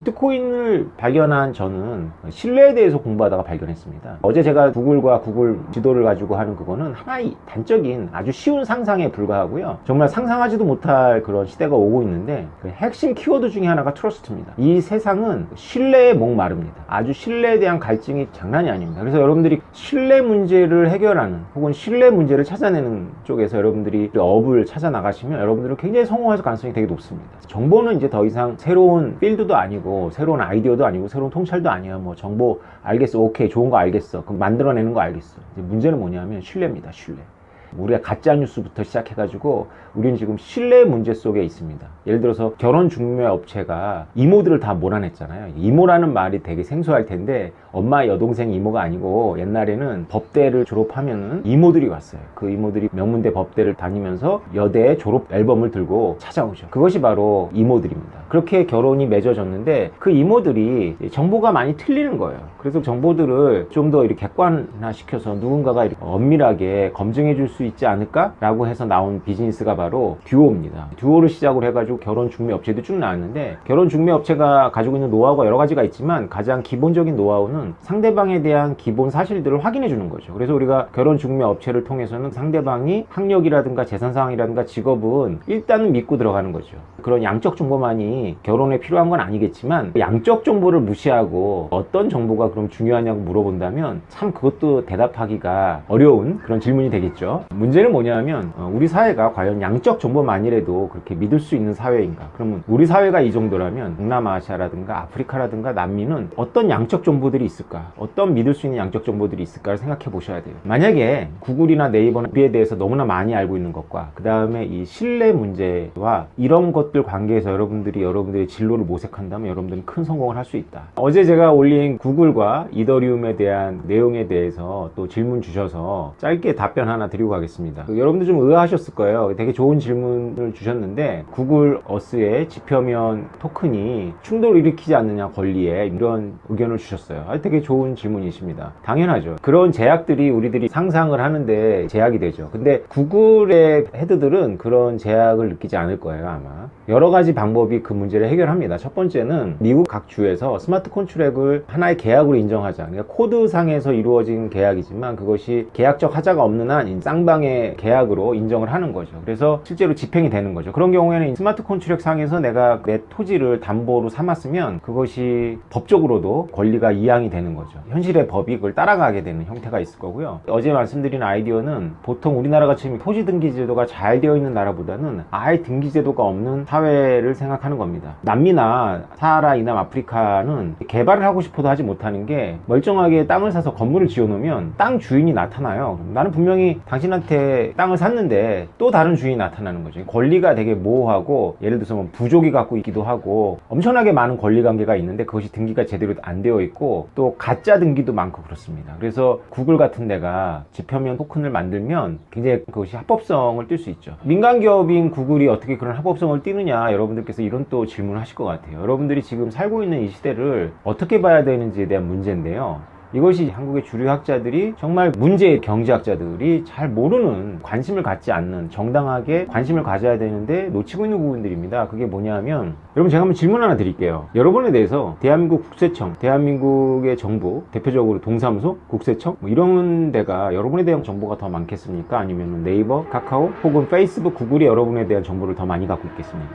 비트코인을 발견한 저는 신뢰에 대해서 공부하다가 발견했습니다. 어제 제가 구글과 구글 지도를 가지고 하는 그거는 하나의 단적인 아주 쉬운 상상에 불과하고요. 정말 상상하지도 못할 그런 시대가 오고 있는데 그 핵심 키워드 중에 하나가 트러스트입니다. 이 세상은 신뢰에 목마릅니다. 아주 신뢰에 대한 갈증이 장난이 아닙니다. 그래서 여러분들이 신뢰 문제를 해결하는 혹은 신뢰 문제를 찾아내는 쪽에서 여러분들이 업을 찾아 나가시면 여러분들은 굉장히 성공할 가능성이 되게 높습니다. 정보는 이제 더 이상 새로운 필드도 아니고 새로운 아이디어도 아니고 새로운 통찰도 아니야. 뭐 정보 알겠어, 오케이, 좋은 거 알겠어, 그럼 만들어내는 거 알겠어. 이제 문제는 뭐냐면 신뢰입니다. 신뢰. 우리가 가짜 뉴스부터 시작해가지고 우리는 지금 신뢰 문제 속에 있습니다. 예를 들어서 결혼 중매 업체가 이모들을 다 몰아냈잖아요. 이모라는 말이 되게 생소할 텐데 엄마 여동생 이모가 아니고 옛날에는 법대를 졸업하면은 이모들이 왔어요. 그 이모들이 명문대 법대를 다니면서 여대 졸업 앨범을 들고 찾아오죠. 그것이 바로 이모들입니다. 그렇게 결혼이 맺어졌는데 그 이모들이 정보가 많이 틀리는 거예요. 그래서 정보들을 좀 더 이렇게 객관화시켜서 누군가가 이렇게 엄밀하게 검증해 줄 수 있지 않을까? 라고 해서 나온 비즈니스가 바로 듀오입니다. 듀오를 시작으로 해가지고 결혼 중매 업체도 쭉 나왔는데 결혼 중매 업체가 가지고 있는 노하우가 여러 가지가 있지만 가장 기본적인 노하우는 상대방에 대한 기본 사실들을 확인해 주는 거죠. 그래서 우리가 결혼 중매 업체를 통해서는 상대방이 학력이라든가 재산 상황이라든가 직업은 일단은 믿고 들어가는 거죠. 그런 양적 정보만이 결혼에 필요한 건 아니겠지만 양적 정보를 무시하고 어떤 정보가 그럼 중요하냐고 물어본다면 참 그것도 대답하기가 어려운 그런 질문이 되겠죠. 문제는 뭐냐면 우리 사회가 과연 양적 정보만이라도 그렇게 믿을 수 있는 사회인가? 그러면 우리 사회가 이 정도라면 동남아시아라든가 아프리카라든가 남미는 어떤 양적 정보들이 있을까? 어떤 믿을 수 있는 양적 정보들이 있을까를 생각해 보셔야 돼요. 만약에 구글이나 네이버나 우리에 대해서 너무나 많이 알고 있는 것과 그 다음에 이 신뢰 문제와 이런 것들 관계에서 여러분들의 진로를 모색한다면 여러분들은 큰 성공을 할 수 있다. 어제 제가 올린 구글과 이더리움에 대한 내용에 대해서 또 질문 주셔서 짧게 답변 하나 드리고 가겠습니다. 여러분들 좀 의아하셨을 거예요. 되게 좋은 질문을 주셨는데 구글 어스의 지표면 토큰이 충돌을 일으키지 않느냐 권리에 이런 의견을 주셨어요. 되게 좋은 질문이십니다. 당연하죠. 그런 제약들이 우리들이 상상을 하는데 제약이 되죠. 근데 구글의 헤드들은 그런 제약을 느끼지 않을 거예요. 아마 여러 가지 방법이 그 문제를 해결합니다. 첫 번째는 미국 각 주에서 스마트 컨트랙을 하나의 계약으로 인정하자. 그러니까 코드상에서 이루어진 계약이지만 그것이 계약적 하자가 없는 한 쌍방의 계약으로 인정을 하는 거죠. 그래서 실제로 집행이 되는 거죠. 그런 경우에는 스마트 컨트랙 상에서 내가 내 토지를 담보로 삼았으면 그것이 법적으로도 권리가 이양이 되는 거죠. 현실의 법이 그걸 따라가게 되는 형태가 있을 거고요. 어제 말씀드린 아이디어는 보통 우리나라가 지금 토지 등기 제도가 잘 되어 있는 나라보다는 아예 등기 제도가 없는 사회를 생각하는 겁니다. 남미나 사하라 이남 아프리카는 개발을 하고 싶어도 하지 못하는 게 멀쩡하게 땅을 사서 건물을 지어 놓으면 땅 주인이 나타나요. 나는 분명히 당신한테 땅을 샀는데 또 다른 주인이 나타나는 거죠. 권리가 되게 모호하고 예를 들어서 뭐 부족이 갖고 있기도 하고 엄청나게 많은 권리 관계가 있는데 그것이 등기가 제대로 안 되어 있고 또 가짜 등기도 많고 그렇습니다. 그래서 구글 같은 데가 지표면 토큰을 만들면 굉장히 그것이 합법성을 띌 수 있죠. 민간 기업인 구글이 어떻게 그런 합법성을 띠느냐 여러분들께서 이런 또 질문을 하실 것 같아요. 여러분들이 지금 살고 있는 이 시대를 어떻게 봐야 되는지에 대한 문제인데요. 이것이 한국의 주류 학자들이 정말 문제의 경제학자들이 잘 모르는 관심을 갖지 않는 정당하게 관심을 가져야 되는데 놓치고 있는 부분들입니다. 그게 뭐냐면 여러분 제가 한번 질문 하나 드릴게요. 여러분에 대해서 대한민국 국세청, 대한민국의 정부 대표적으로 동사무소, 국세청 뭐 이런 데가 여러분에 대한 정보가 더 많겠습니까? 아니면 네이버, 카카오 혹은 페이스북, 구글이 여러분에 대한 정보를 더 많이 갖고 있겠습니까?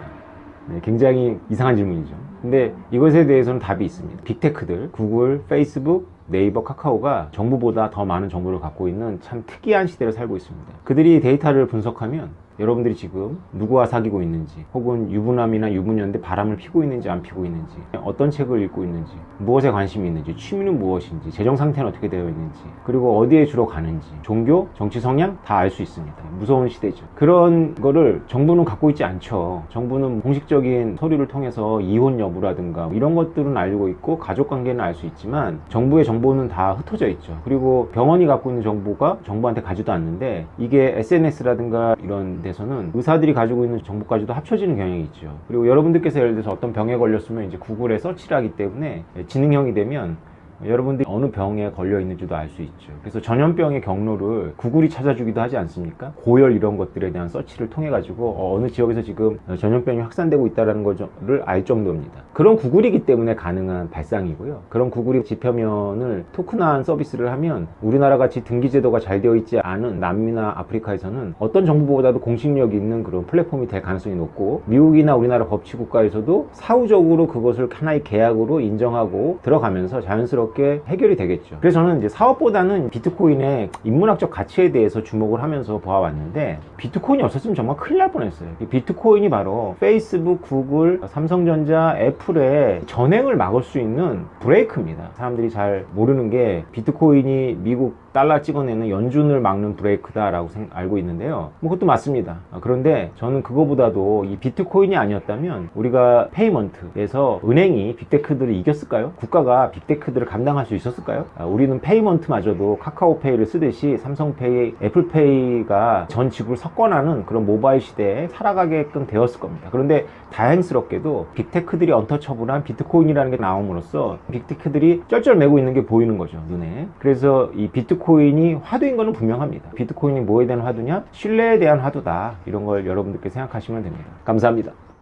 네, 굉장히 이상한 질문이죠. 근데 이것에 대해서는 답이 있습니다. 빅테크들, 구글, 페이스북, 네이버, 카카오가 정부보다 더 많은 정보를 갖고 있는 참 특이한 시대를 살고 있습니다. 그들이 데이터를 분석하면 여러분들이 지금 누구와 사귀고 있는지 혹은 유부남이나 유부녀인데 바람을 피고 있는지 안 피고 있는지 어떤 책을 읽고 있는지 무엇에 관심이 있는지 취미는 무엇인지 재정 상태는 어떻게 되어 있는지 그리고 어디에 주로 가는지 종교, 정치 성향 다 알 수 있습니다. 무서운 시대죠. 그런 거를 정부는 갖고 있지 않죠. 정부는 공식적인 서류를 통해서 이혼 여부라든가 이런 것들은 알고 있고 가족관계는 알 수 있지만 정부의 정보는 다 흩어져 있죠. 그리고 병원이 갖고 있는 정보가 정부한테 가지도 않는데 이게 SNS라든가 이런 데서는 의사들이 가지고 있는 정보까지도 합쳐지는 경향이 있죠. 그리고 여러분들께서 예를 들어서 어떤 병에 걸렸으면 이제 구글에 서치를 하기 때문에 지능형이 되면 여러분들이 어느 병에 걸려 있는지도 알 수 있죠. 그래서 전염병의 경로를 구글이 찾아주기도 하지 않습니까? 고열 이런 것들에 대한 서치를 통해 가지고 어느 지역에서 지금 전염병이 확산되고 있다는 것을 알 정도입니다. 그런 구글이기 때문에 가능한 발상이고요. 그런 구글이 지표면을 토큰화한 서비스를 하면 우리나라 같이 등기 제도가 잘 되어 있지 않은 남미나 아프리카에서는 어떤 정보보다도 공식력 있는 그런 플랫폼이 될 가능성이 높고, 미국이나 우리나라 법치 국가에서도 사후적으로 그것을 하나의 계약으로 인정하고 들어가면서 자연스럽게 해결이 되겠죠. 그래서 저는 이제 사업보다는 비트코인의 인문학적 가치에 대해서 주목을 하면서 보아왔는데, 비트코인이 없었으면 정말 큰일 날 뻔했어요. 비트코인이 바로 페이스북, 구글, 삼성전자, 애플의 전횡을 막을 수 있는 브레이크입니다. 사람들이 잘 모르는 게 비트코인이 미국 달러 찍어내는 연준을 막는 브레이크다라고 알고 있는데요. 뭐 그것도 맞습니다. 그런데 저는 그거보다도 이 비트코인이 아니었다면 우리가 페이먼트에서 은행이 빅테크들을 이겼을까요? 국가가 빅테크들을 감당할 수 있었을까요? 우리는 페이먼트마저도 카카오페이를 쓰듯이 삼성페이, 애플페이가 전 지구를 석권하는 그런 모바일 시대에 살아가게끔 되었을 겁니다. 그런데 다행스럽게도 빅테크들이 언터처블한 비트코인이라는 게 나옴으로써 빅테크들이 쩔쩔매고 있는 게 보이는 거죠, 눈에. 그래서 이 비트코인이 화두인 거는 분명합니다. 비트코인이 뭐에 대한 화두냐? 신뢰에 대한 화두다. 이런 걸 여러분들께 생각하시면 됩니다. 감사합니다.